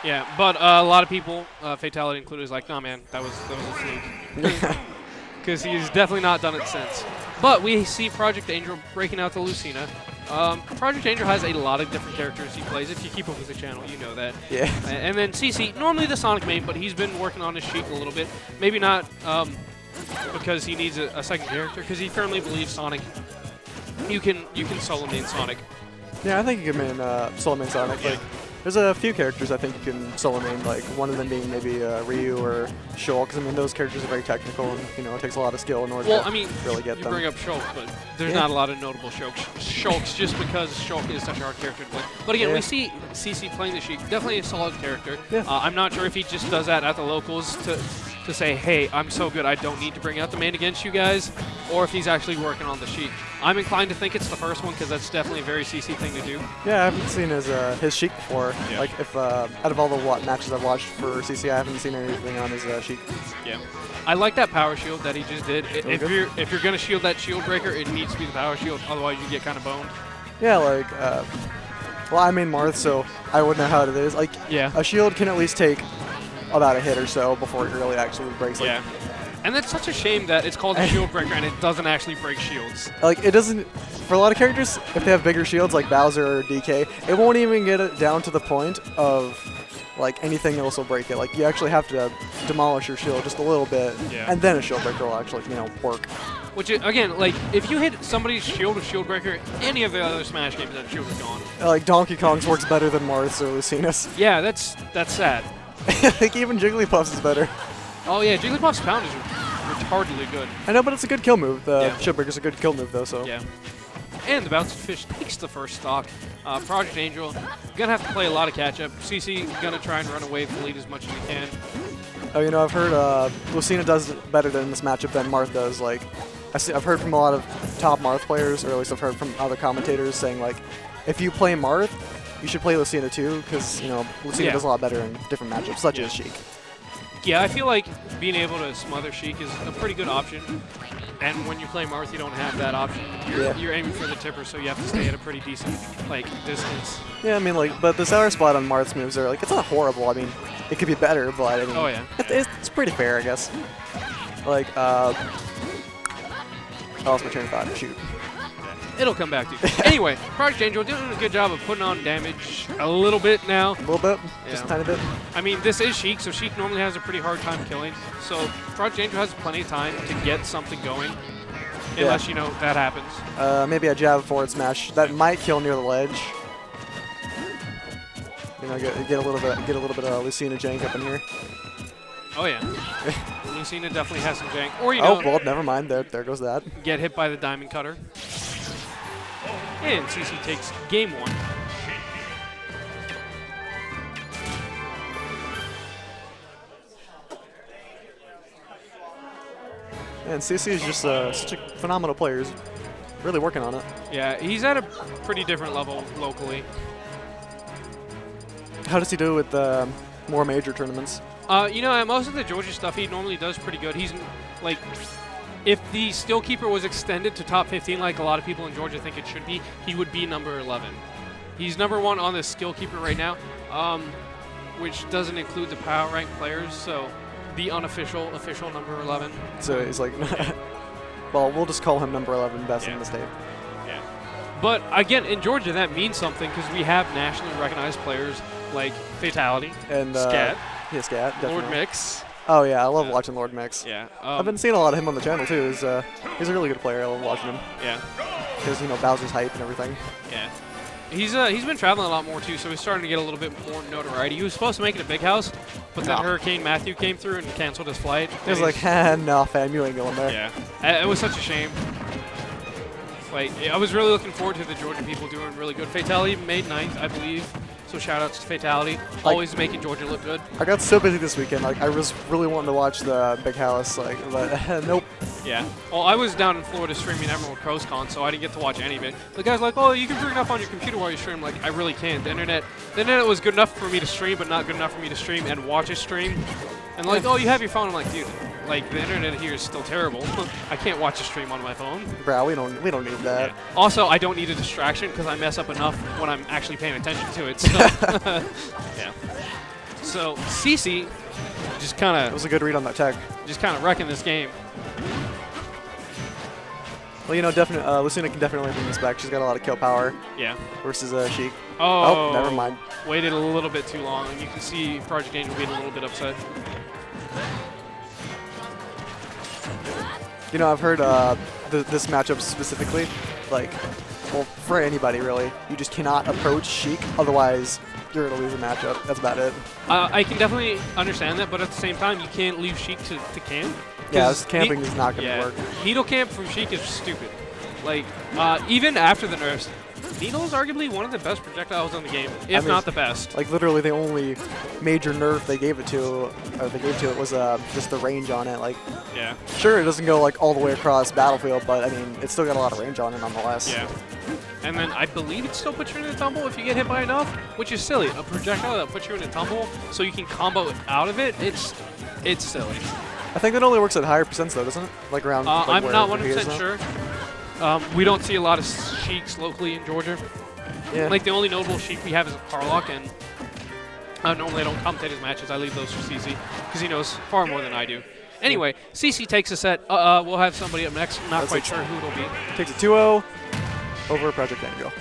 Yeah, but a lot of people, Fatality included, is like, nah, man, that was a fluke. Because he's definitely not done it since. But we see Project Angel breaking out to Lucina. Project Angel has a lot of different characters he plays. If you keep up with the channel, you know that. Yeah. And then CC, normally the Sonic main, but he's been working on his Sheik a little bit. Maybe not because he needs a second character, because he firmly believes Sonic, you can solo main Sonic. Yeah, I think you can main solo main Sonic. Yeah. Like, there's a few characters I think you can solo main. Like one of them being maybe Ryu or Sheik, because I mean those characters are very technical, and it takes a lot of skill in order to really get you them. bring up Sheik, but there's not a lot of notable Sheiks just because Sheik is such a hard character to play. But again, we see CC playing the Sheik, definitely a solid character. Yeah. I'm not sure if he just does that at the locals to say, hey, I'm so good I don't need to bring out the main against you guys, or if he's actually working on the Sheik. I'm inclined to think it's the first one because that's definitely a very CC thing to do. Yeah, I haven't seen his Sheik before. Yeah. Like if out of all the matches I've watched for CC, I haven't seen anything on his Sheik. Yeah, I like that power shield that he just did. Really If you're gonna shield that shield breaker, it needs to be the power shield. Otherwise, you get kind of boned. Yeah, like well, I main Marth, so I wouldn't know how it is. Like a shield can at least take about a hit or so before it really actually breaks. Like, yeah. And that's such a shame that it's called a shield breaker and it doesn't actually break shields. Like it doesn't. For a lot of characters, if they have bigger shields like Bowser or DK, it won't even get it down to the point of like anything else will break it. Like you actually have to demolish your shield just a little bit, and then a shield breaker will actually work. Which is, again, like if you hit somebody's shield with shield breaker, any of the other Smash games that shield is gone. Like Donkey Kong's works better than Marth's or Lucina's. Yeah, that's sad. Like even Jigglypuff's is better. Oh yeah, Jigglypuff's pound is retardedly good. I know, but it's a good kill move. The shield breaker's a good kill move though. So. Yeah. And the Bouncing Fish takes the first stock. Project Angel, gonna have to play a lot of catch-up. CC gonna try and run away with the lead as much as he can. Oh, I've heard Lucina does better in this matchup than Marth does. Like, I've heard from a lot of top Marth players, or at least I've heard from other commentators saying like, if you play Marth, you should play Lucina too, because Lucina does a lot better in different matchups, such as Sheik. Yeah, I feel like being able to smother Sheik is a pretty good option. And when you play Marth, you don't have that option. You're aiming for the tipper, so you have to stay at a pretty decent distance. Yeah, I mean, but the sour spot on Marth's moves are it's not horrible. I mean, it could be better, but I mean, it's pretty fair, I guess. Like, I lost my train of thought. Shoot. It'll come back to you. Anyway, Project Angel doing a good job of putting on damage a little bit now. A little bit? Just a tiny bit? I mean, this is Sheik, so Sheik normally has a pretty hard time killing. So Project Angel has plenty of time to get something going, unless, that happens. Maybe a jab forward smash. That might kill near the ledge. Get a little bit of Lucina jank up in here. Oh, yeah. Lucina definitely has some jank. Or, oh, well, never mind. There goes that. Get hit by the Diamond Cutter. And CC takes game one. And CC is just such a phenomenal player. He's really working on it. Yeah, he's at a pretty different level locally. How does he do with more major tournaments? Most of the Georgia stuff he normally does pretty good. He's like, if the Still Keeper was extended to top 15, like a lot of people in Georgia think it should be, he would be number 11. He's number 1 on the Skill Keeper right now, which doesn't include the power rank players, so the unofficial, official number 11. So he's like, well, we'll just call him number 11 best in the state. Yeah. But again, in Georgia, that means something because we have nationally recognized players like Fatality, and Scat, Scat, definitely. Lord Mix. Oh yeah, I love watching Lord Mix. Yeah, I've been seeing a lot of him on the channel too. He's a really good player. I love watching him. Yeah, because Bowser's hype and everything. Yeah, he's been traveling a lot more too, so he's starting to get a little bit more notoriety. He was supposed to make it a big house, but then Hurricane Matthew came through and canceled his flight. He was like, no, fam, you ain't going there. Yeah, it was such a shame. Like, I was really looking forward to the Georgia people doing really good. Fatality made 9th, I believe. So shout outs to Fatality, always making Georgia look good. I got so busy this weekend, I was really wanting to watch the Big House, but nope. Yeah. Well, I was down in Florida streaming Emerald Coast Con, so I didn't get to watch any of it. The guy's like, oh, you can bring it up on your computer while you stream. Like, I really can't. The internet was good enough for me to stream, but not good enough for me to stream and watch a stream. And like, oh, you have your phone. I'm like, dude, like the internet here is still terrible. I can't watch a stream on my phone. Bro, we don't need that. Yeah. Also, I don't need a distraction because I mess up enough when I'm actually paying attention to it. So, yeah. So CC just kind It of was a good read on that tech. wrecking this game. Well, you know, Lucina can definitely bring this back. She's got a lot of kill power Yeah. versus Sheik. Oh, never mind. Waited a little bit too long, and you can see ProjectAngel being a little bit upset. You know, I've heard this matchup specifically, like, well, for anybody really, you just cannot approach Sheik, otherwise you're going to lose a matchup. That's about it. I can definitely understand that, but at the same time, you can't leave Sheik to camp. Yeah, this camping is not going to work. Needle camp from Sheik is stupid. Like, even after the nerfs, Needle is arguably one of the best projectiles in the game, if not the best. Like, literally the only major nerf they gave it to, was just the range on it. Like, yeah. Sure, it doesn't go like all the way across Battlefield, but I mean, it's still got a lot of range on it nonetheless. Yeah. And then I believe it still puts you in a tumble if you get hit by enough, which is silly. A projectile that puts you in a tumble so you can combo out of it, it's silly. I think that only works at higher percents though, doesn't it? Like around. Like I'm not 100% sure. We don't see a lot of Sheiks locally in Georgia. Yeah. Like the only notable Sheik we have is Carlock, and normally I don't commentate his matches. I leave those for CC because he knows far more than I do. Anyway, CC takes a set. We'll have somebody up next. Not quite sure who it'll be. Takes a 2-0 over ProjectAngel.